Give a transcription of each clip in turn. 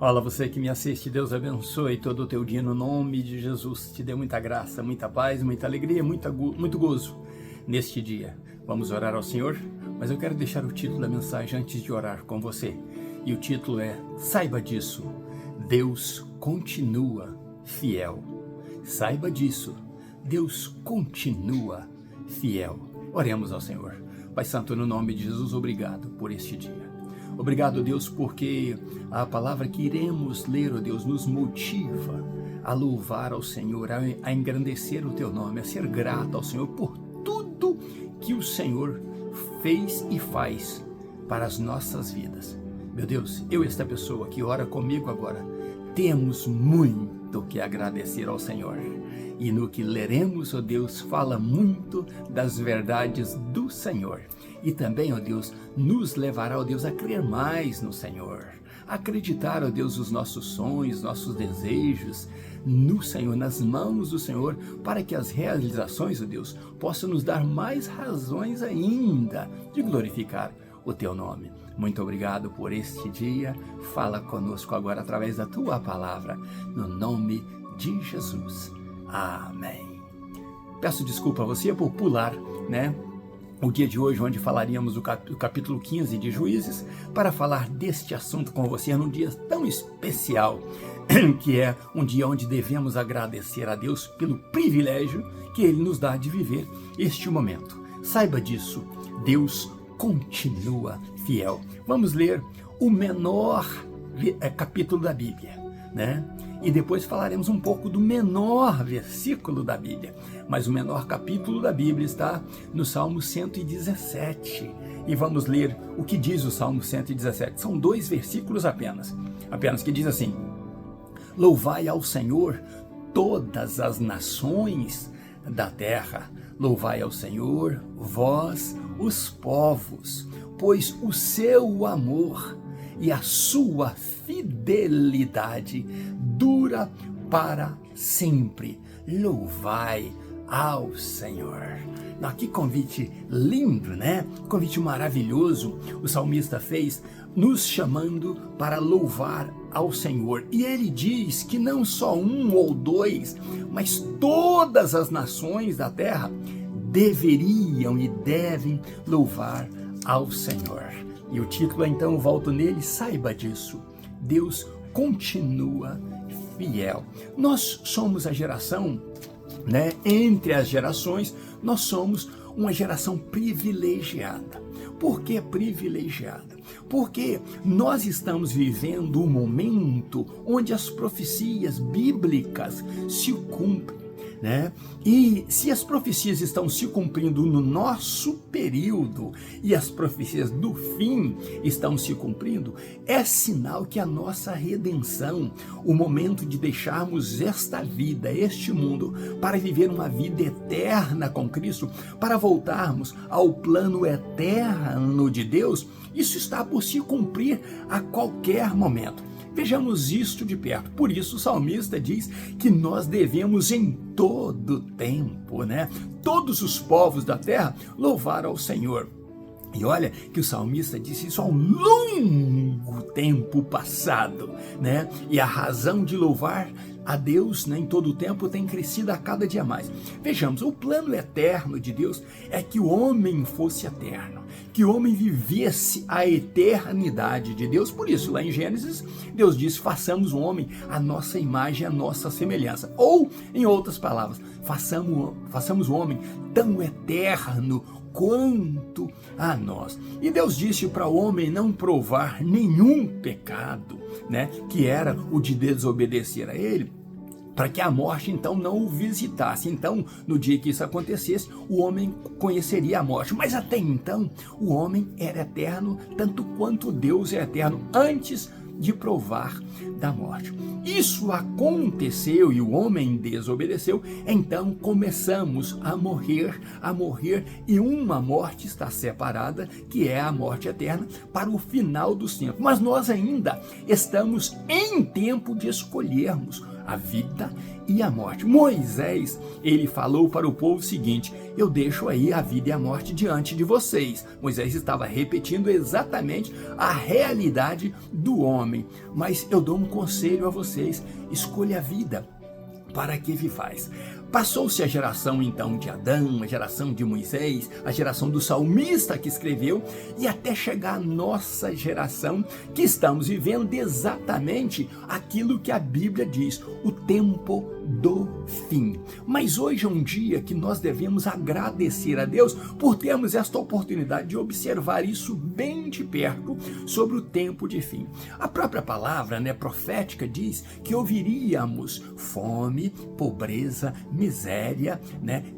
Olá, você que me assiste, Deus abençoe todo o teu dia no nome de Jesus. Te dê muita graça, muita paz, muita alegria, muito gozo neste dia. Vamos orar ao Senhor, mas eu quero deixar o título da mensagem antes de orar com você. E o título é: Saiba disso, Deus continua fiel. Saiba disso, Deus continua fiel. Oremos ao Senhor. Pai Santo, no nome de Jesus, obrigado por este dia. Obrigado, Deus, porque a palavra que iremos ler, ó Deus, nos motiva a louvar ao Senhor, a engrandecer o Teu nome, a ser grato ao Senhor por tudo que o Senhor fez e faz para as nossas vidas. Meu Deus, eu e esta pessoa que ora comigo agora, temos muito que agradecer ao Senhor. E no que leremos, ó Deus, fala muito das verdades do Senhor. E também, ó Deus, nos levará, ó Deus, a crer mais no Senhor. A acreditar, ó Deus, os nossos sonhos, nossos desejos no Senhor, nas mãos do Senhor, para que as realizações, ó Deus, possam nos dar mais razões ainda de glorificar o Teu nome. Muito obrigado por este dia. Fala conosco agora através da Tua palavra, no nome de Jesus. Amém. Peço desculpa a você por pular, o dia de hoje, onde falaríamos do capítulo 15 de Juízes, para falar deste assunto com você num dia tão especial, que é um dia onde devemos agradecer a Deus pelo privilégio que Ele nos dá de viver este momento. Saiba disso, Deus continua fiel. Vamos ler o menor capítulo da Bíblia, E depois falaremos um pouco do menor versículo da Bíblia. Mas o menor capítulo da Bíblia está no Salmo 117. E vamos ler o que diz o Salmo 117. São 2 versículos apenas que diz assim: Louvai ao Senhor todas as nações da terra. Louvai ao Senhor, vós, os povos, pois o seu amor e a sua fidelidade dura para sempre. Louvai ao Senhor. Que convite lindo, Convite maravilhoso o salmista fez, nos chamando para louvar ao Senhor. E ele diz que não só 1 ou 2, mas todas as nações da terra deveriam e devem louvar ao Senhor. E o título, então, eu volto nele: Saiba disso, Deus continua fiel. Nós somos a geração, entre as gerações, nós somos uma geração privilegiada. Por que privilegiada? Porque nós estamos vivendo um momento onde as profecias bíblicas se cumprem. E se as profecias estão se cumprindo no nosso período e as profecias do fim estão se cumprindo, é sinal que a nossa redenção, o momento de deixarmos esta vida, este mundo, para viver uma vida eterna com Cristo, para voltarmos ao plano eterno de Deus, isso está por se cumprir a qualquer momento. Vejamos isto de perto. Por isso o salmista diz que nós devemos em todo tempo, todos os povos da terra louvar ao Senhor. E olha que o salmista disse isso há um longo tempo passado, E a razão de louvar a Deus, em todo o tempo, tem crescido a cada dia mais. Vejamos, o plano eterno de Deus é que o homem fosse eterno, que o homem vivesse a eternidade de Deus. Por isso, lá em Gênesis, Deus disse: façamos o homem a nossa imagem, a nossa semelhança. Ou, em outras palavras, façamos o homem tão eterno quanto a nós. E Deus disse para o homem não provar nenhum pecado, que era o de desobedecer a Ele, para que a morte então não o visitasse. Então, no dia que isso acontecesse, o homem conheceria a morte. Mas até então, o homem era eterno, tanto quanto Deus é eterno, antes de provar da morte. Isso aconteceu e o homem desobedeceu, então começamos a morrer, e uma morte está separada, que é a morte eterna, para o final dos tempos. Mas nós ainda estamos em tempo de escolhermos a vida e a morte. Moisés, ele falou para o povo o seguinte: eu deixo aí a vida e a morte diante de vocês. Moisés estava repetindo exatamente a realidade do homem. Mas eu dou um conselho a vocês: escolha a vida para que vivais. Passou-se a geração então de Adão, a geração de Moisés, a geração do salmista que escreveu, e até chegar a nossa geração, que estamos vivendo exatamente aquilo que a Bíblia diz, o tempo do fim. Mas hoje é um dia que nós devemos agradecer a Deus por termos esta oportunidade de observar isso bem de perto sobre o tempo de fim. A própria palavra, profética diz que ouviríamos fome, pobreza, miséria,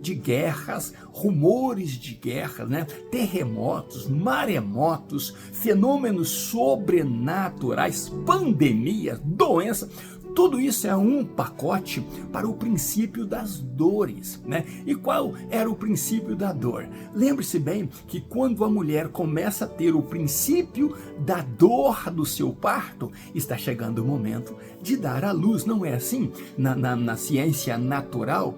de guerras, rumores de guerras, terremotos, maremotos, fenômenos sobrenaturais, pandemias, doenças. Tudo isso é um pacote para o princípio das dores, E qual era o princípio da dor? Lembre-se bem que quando a mulher começa a ter o princípio da dor do seu parto, está chegando o momento de dar à luz, não é assim? Na ciência natural,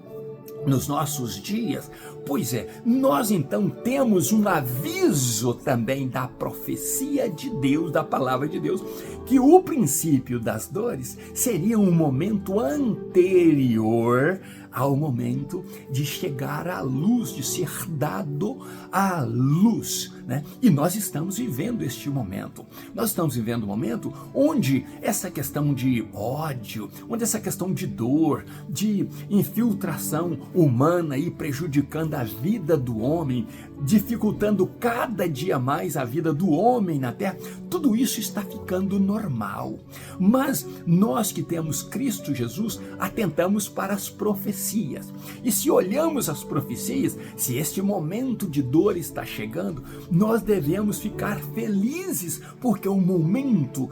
nos nossos dias. Pois é, nós então temos um aviso também da profecia de Deus, da palavra de Deus, que o princípio das dores seria um momento anterior ao momento de chegar à luz, de ser dado à luz, E nós estamos vivendo este momento. Nós estamos vivendo um momento onde essa questão de ódio, onde essa questão de dor, de infiltração humana e prejudicando a vida do homem, dificultando cada dia mais a vida do homem na terra, tudo isso está ficando normal. Mas nós que temos Cristo Jesus, atentamos para as profecias. E se olhamos as profecias, se este momento de dor está chegando, nós devemos ficar felizes, porque o momento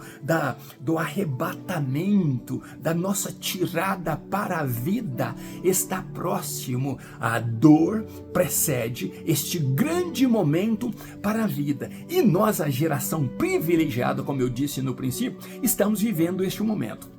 do arrebatamento, da nossa tirada para a vida, está próximo. A dor precede este grande momento para a vida. E nós, a geração privilegiada, como eu disse no princípio, estamos vivendo este momento.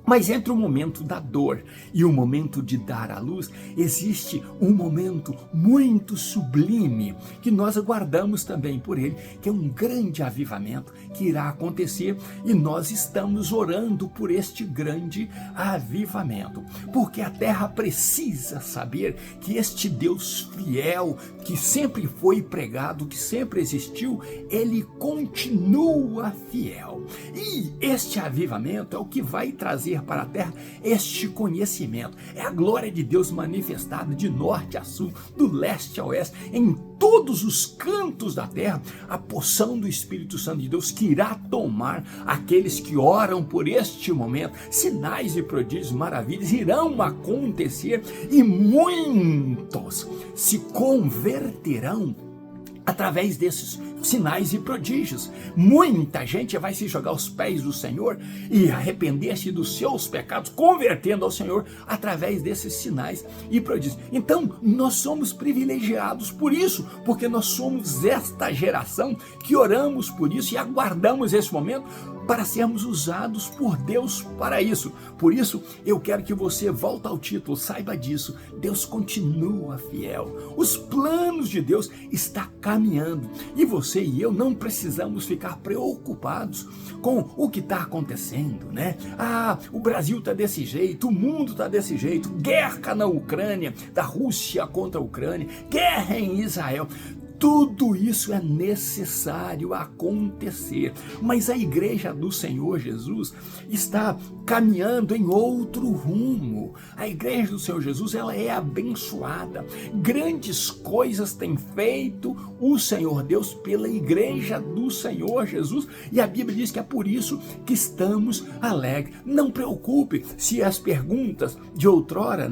Mas entre o momento da dor e o momento de dar à luz, existe um momento muito sublime, que nós aguardamos também por ele, que é um grande avivamento que irá acontecer, e nós estamos orando por este grande avivamento, porque a terra precisa saber que este Deus fiel, que sempre foi pregado, que sempre existiu, ele continua fiel. E este avivamento é o que vai trazer para a terra este conhecimento. É a glória de Deus manifestada de norte a sul, do leste a oeste, em todos os cantos da terra, a porção do Espírito Santo de Deus que irá tomar aqueles que oram por este momento. Sinais e prodígios, maravilhas irão acontecer, e muitos se converterão através desses sinais e prodígios. Muita gente vai se jogar aos pés do Senhor e arrepender-se dos seus pecados, convertendo ao Senhor através desses sinais e prodígios. Então, nós somos privilegiados por isso, porque nós somos esta geração que oramos por isso e aguardamos esse momento para sermos usados por Deus para isso. Por isso, eu quero que você volte ao título, saiba disso. Deus continua fiel. Os planos de Deus estão caminhando. E você e eu não precisamos ficar preocupados com o que está acontecendo, o Brasil está desse jeito, o mundo está desse jeito, guerra na Ucrânia, da Rússia contra a Ucrânia, guerra em Israel. Tudo isso é necessário acontecer, mas a igreja do Senhor Jesus está caminhando em outro rumo. A igreja do Senhor Jesus, ela é abençoada. Grandes coisas tem feito o Senhor Deus pela igreja do Senhor Jesus, e a Bíblia diz que é por isso que estamos alegres. Não preocupe se as perguntas de outrora,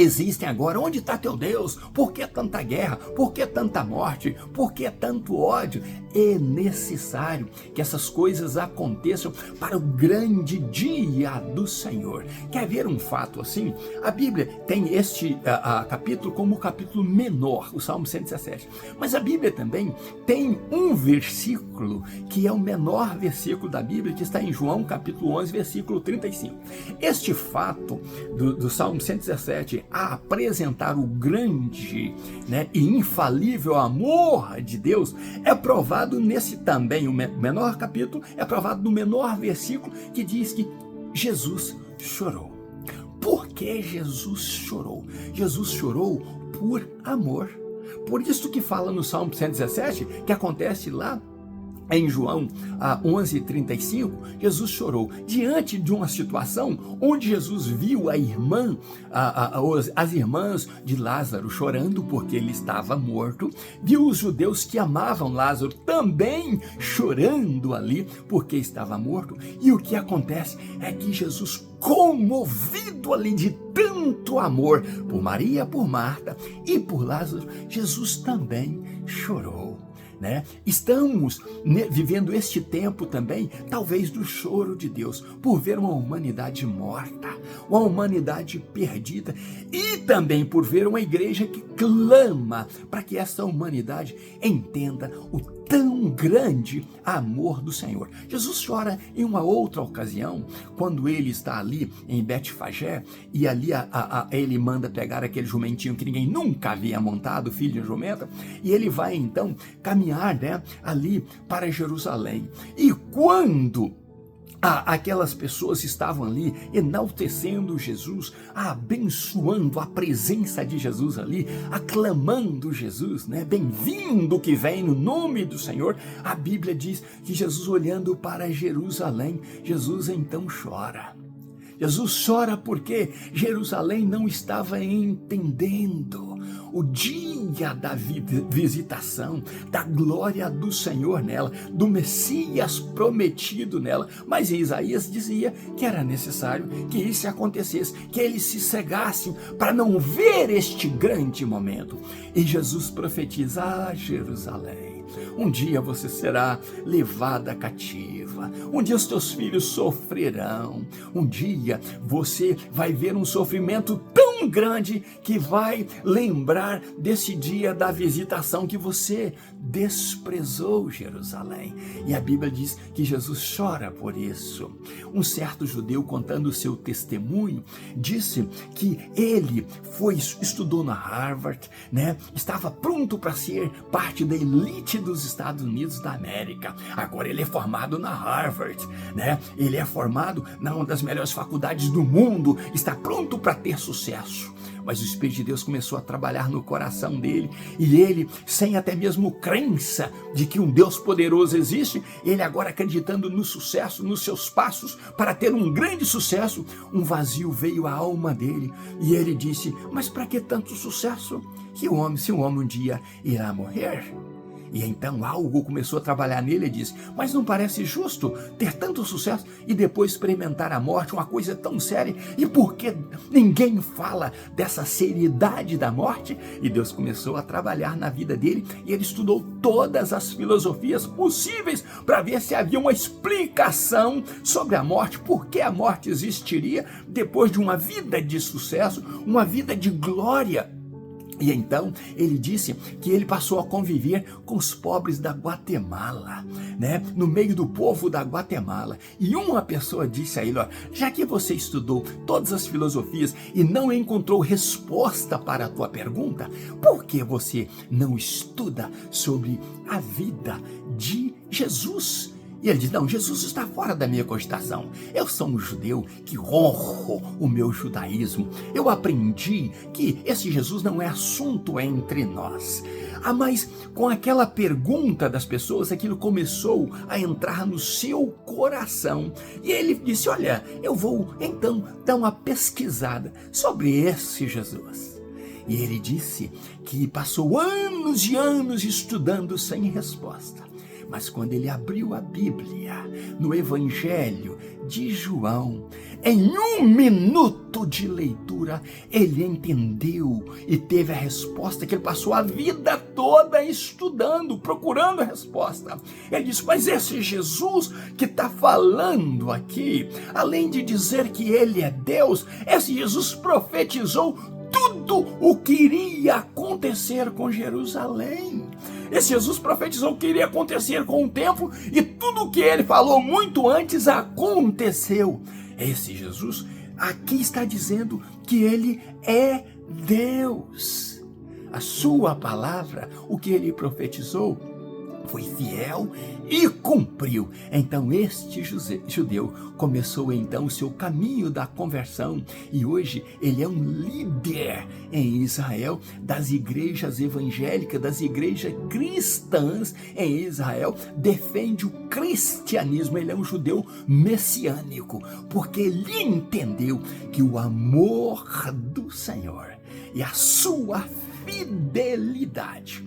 existem agora. Onde está teu Deus? Por que tanta guerra? Por que tanta morte? Por que tanto ódio? É necessário que essas coisas aconteçam para o grande dia do Senhor. Quer ver um fato assim? A Bíblia tem este capítulo como o capítulo menor, o Salmo 117. Mas a Bíblia também tem um versículo que é o menor versículo da Bíblia, que está em João capítulo 11, versículo 35. Este fato do Salmo 117 a apresentar o grande, e infalível amor de Deus é provado nesse também, o menor capítulo, é provado no menor versículo, que diz que Jesus chorou. Por que Jesus chorou? Jesus chorou por amor. Por isso que fala no Salmo 117, que acontece lá em João 11:35, Jesus chorou diante de uma situação onde Jesus viu as irmãs de Lázaro chorando porque ele estava morto, viu os judeus que amavam Lázaro também chorando ali porque estava morto, e o que acontece é que Jesus, comovido ali de tanto amor por Maria, por Marta e por Lázaro, Jesus também chorou. Estamos vivendo este tempo também, talvez do choro de Deus, por ver uma humanidade morta, uma humanidade perdida, e também por ver uma igreja que clama para que essa humanidade entenda o tão grande amor do Senhor. Jesus chora em uma outra ocasião, quando ele está ali em Betfagé, e ali ele manda pegar aquele jumentinho que ninguém nunca havia montado, filho de jumenta, e ele vai então caminhar ali para Jerusalém. E quando aquelas pessoas estavam ali enaltecendo Jesus, abençoando a presença de Jesus ali, aclamando Jesus, bem-vindo que vem no nome do Senhor, a Bíblia diz que Jesus, olhando para Jerusalém, Jesus então chora. Jesus chora porque Jerusalém não estava entendendo o dia da visitação, da glória do Senhor nela, do Messias prometido nela. Mas Isaías dizia que era necessário que isso acontecesse, que eles se cegassem para não ver este grande momento. E Jesus profetiza: Jerusalém, um dia você será levada cativa, um dia os teus filhos sofrerão, um dia você vai ver um sofrimento tão grande que vai lembrar desse dia da visitação que você desprezou, Jerusalém. E a Bíblia diz que Jesus chora por isso. Um certo judeu, contando o seu testemunho, disse que ele estudou na Harvard, estava pronto para ser parte da elite dos Estados Unidos da América. Agora ele é formado na Harvard, ele é formado numa das melhores faculdades do mundo, está pronto para ter sucesso. Mas o Espírito de Deus começou a trabalhar no coração dele, e ele, sem até mesmo crença de que um Deus poderoso existe, ele agora acreditando no sucesso, nos seus passos para ter um grande sucesso, um vazio veio à alma dele, e ele disse: mas para que tanto sucesso? Se o homem um dia irá morrer. E então algo começou a trabalhar nele e disse: mas não parece justo ter tanto sucesso e depois experimentar a morte, uma coisa tão séria? E por que ninguém fala dessa seriedade da morte? E Deus começou a trabalhar na vida dele, e ele estudou todas as filosofias possíveis para ver se havia uma explicação sobre a morte, por que a morte existiria depois de uma vida de sucesso, uma vida de glória. E então ele disse que ele passou a conviver com os pobres da Guatemala, no meio do povo da Guatemala. E uma pessoa disse a ele: já que você estudou todas as filosofias e não encontrou resposta para a tua pergunta, por que você não estuda sobre a vida de Jesus? E ele diz: não, Jesus está fora da minha cogitação. Eu sou um judeu que honro o meu judaísmo. Eu aprendi que esse Jesus não é assunto entre nós. Mas com aquela pergunta das pessoas, aquilo começou a entrar no seu coração. E ele disse: olha, eu vou então dar uma pesquisada sobre esse Jesus. E ele disse que passou anos e anos estudando sem resposta. Mas quando ele abriu a Bíblia, no Evangelho de João, em 1 minuto de leitura, ele entendeu e teve a resposta que ele passou a vida toda estudando, procurando a resposta. Ele disse, mas esse Jesus que está falando aqui, além de dizer que ele é Deus, esse Jesus profetizou tudo o que iria acontecer com Jerusalém. Esse Jesus profetizou o que iria acontecer com o templo e tudo o que ele falou muito antes aconteceu. Esse Jesus aqui está dizendo que ele é Deus. A sua palavra, o que ele profetizou, foi fiel e cumpriu. Então este judeu começou então o seu caminho da conversão e hoje ele é um líder em Israel das igrejas evangélicas, das igrejas cristãs em Israel, defende o cristianismo. Ele é um judeu messiânico, porque ele entendeu que o amor do Senhor e a sua fidelidade,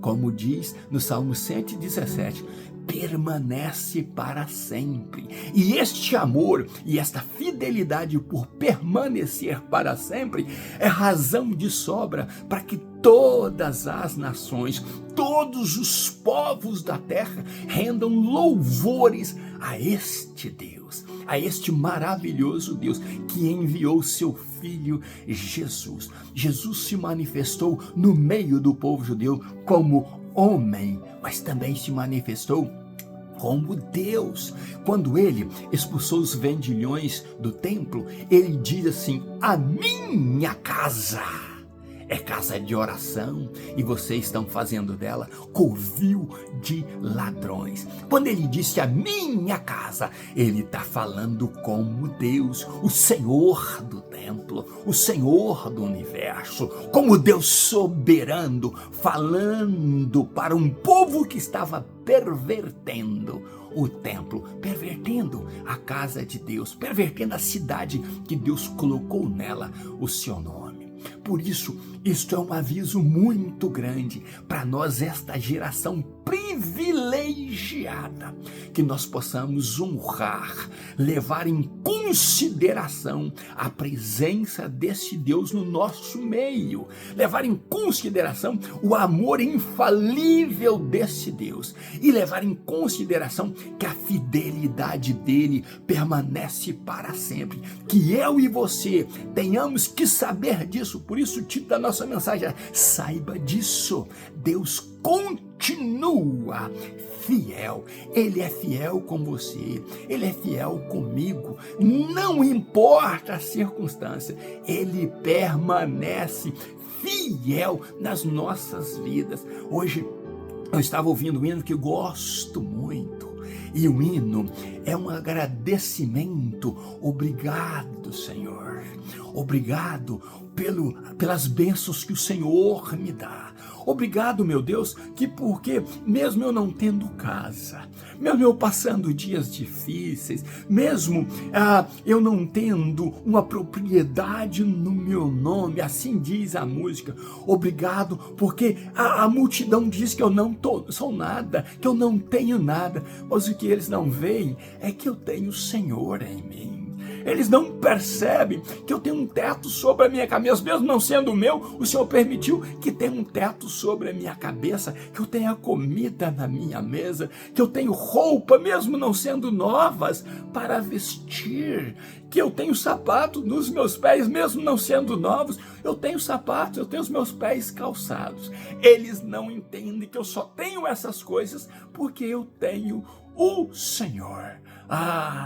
como diz no Salmo 117, permanece para sempre. E este amor e esta fidelidade por permanecer para sempre é razão de sobra para que todas as nações, todos os povos da terra rendam louvores a este Deus, a este maravilhoso Deus que enviou seu Filho Jesus. Jesus se manifestou no meio do povo judeu como homem, mas também se manifestou como Deus. Quando ele expulsou os vendilhões do templo, ele diz assim, a minha casa é casa de oração e vocês estão fazendo dela covil de ladrões. Quando ele disse a minha casa, ele está falando como Deus, o Senhor do templo, o Senhor do universo, como Deus soberano, falando para um povo que estava pervertendo o templo, pervertendo a casa de Deus, pervertendo a cidade que Deus colocou nela o seu nome. Por isso, isto é um aviso muito grande para nós, esta geração privilegiada, que nós possamos honrar, levar em consideração a presença desse Deus no nosso meio, levar em consideração o amor infalível desse Deus e levar em consideração que a fidelidade dele permanece para sempre, que eu e você tenhamos que saber disso. Por isso o título da nossa mensagem é: saiba disso, Deus continua fiel. Ele é fiel com você, ele é fiel comigo, não importa a circunstância, ele permanece fiel nas nossas vidas. Hoje eu estava ouvindo um hino que gosto muito, e o hino é um agradecimento. Obrigado, Senhor, obrigado pelas bênçãos que o Senhor me dá. Obrigado, meu Deus, que porque mesmo eu não tendo casa, mesmo eu passando dias difíceis, mesmo eu não tendo uma propriedade no meu nome, assim diz a música, obrigado porque a multidão diz que eu não sou nada, que eu não tenho nada, mas o que eles não veem é que eu tenho o Senhor em mim. Eles não percebem que eu tenho um teto sobre a minha cabeça, mesmo não sendo meu, o Senhor permitiu que tenha um teto sobre a minha cabeça, que eu tenha comida na minha mesa, que eu tenho roupa, mesmo não sendo novas, para vestir, que eu tenho sapato nos meus pés, mesmo não sendo novos, eu tenho sapatos, eu tenho os meus pés calçados. Eles não entendem que eu só tenho essas coisas porque eu tenho o Senhor.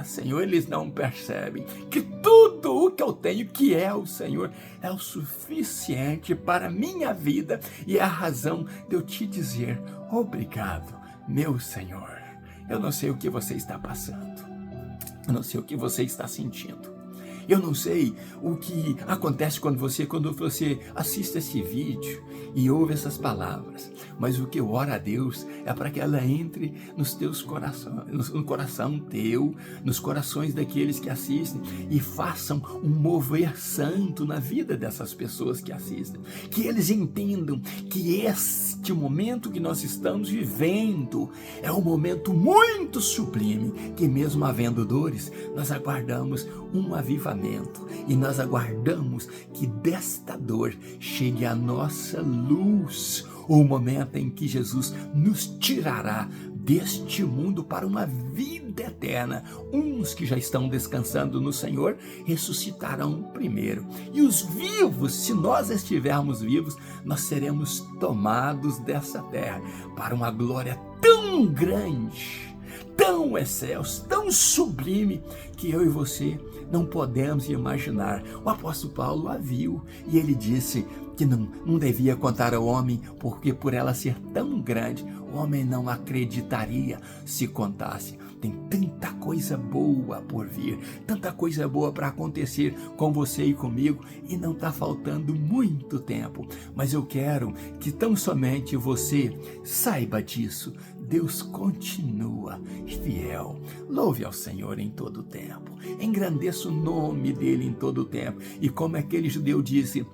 Senhor, eles não percebem que tudo o que eu tenho, que é o Senhor, é o suficiente para a minha vida e é a razão de eu te dizer obrigado, meu Senhor. Eu não sei o que você está passando, eu não sei o que você está sentindo, Eu não sei o que acontece quando você assiste esse vídeo e ouve essas palavras, mas o que eu oro a Deus é para que ela entre nos teus corações, no coração teu, nos corações daqueles que assistem e façam um mover santo na vida dessas pessoas que assistem, que eles entendam que este momento que nós estamos vivendo é um momento muito sublime, que mesmo havendo dores, nós aguardamos um avivamento e nós aguardamos que desta dor chegue a nossa luz, o momento em que Jesus nos tirará deste mundo para uma vida eterna. Uns que já estão descansando no Senhor ressuscitarão primeiro, e os vivos, se nós estivermos vivos, nós seremos tomados dessa terra para uma glória tão grande, tão excelsa, tão sublime, que eu e você não podemos imaginar. O apóstolo Paulo a viu e ele disse que não devia contar ao homem, porque por ela ser tão grande, o homem não acreditaria se contasse. Tem tanta coisa boa por vir, tanta coisa boa para acontecer com você e comigo, e não está faltando muito tempo. Mas eu quero que tão somente você saiba disso. Deus continua fiel. Louve ao Senhor em todo o tempo. Engrandeça o nome dele em todo o tempo. E como aquele judeu disse: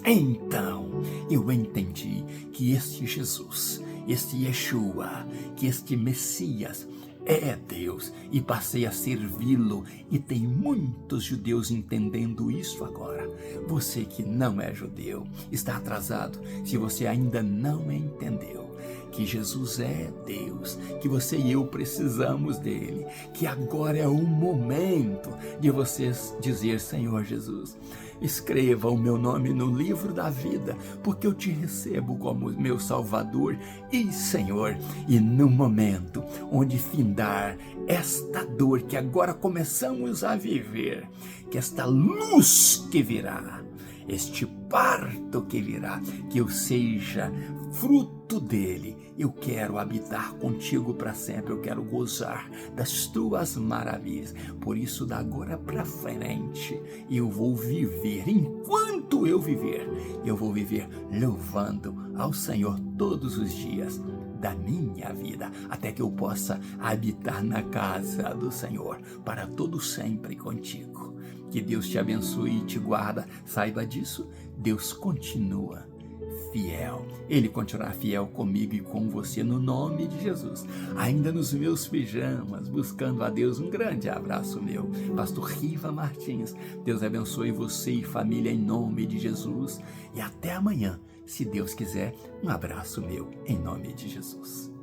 então eu entendi que este Jesus, este Yeshua, que este Messias é Deus, e passei a servi-lo. E tem muitos judeus entendendo isso agora. Você que não é judeu está atrasado se você ainda não entendeu que Jesus é Deus, que você e eu precisamos dele, que agora é o momento de você dizer: Senhor Jesus, escreva o meu nome no livro da vida, porque eu te recebo como meu Salvador e Senhor. E no momento onde findar esta dor que agora começamos a viver, que esta luz que virá, este parto que virá, que eu seja fruto dele. Eu quero habitar contigo para sempre, eu quero gozar das tuas maravilhas. Por isso, da agora para frente, eu vou viver, enquanto eu viver louvando ao Senhor todos os dias da minha vida, até que eu possa habitar na casa do Senhor para todo sempre contigo. Que Deus te abençoe e te guarda. Saiba disso, Deus continua fiel. Ele continuará fiel comigo e com você, no nome de Jesus. Ainda nos meus pijamas, buscando a Deus. Um grande abraço meu, pastor Riva Martins. Deus abençoe você e família em nome de Jesus. E até amanhã, se Deus quiser. Um abraço meu, em nome de Jesus.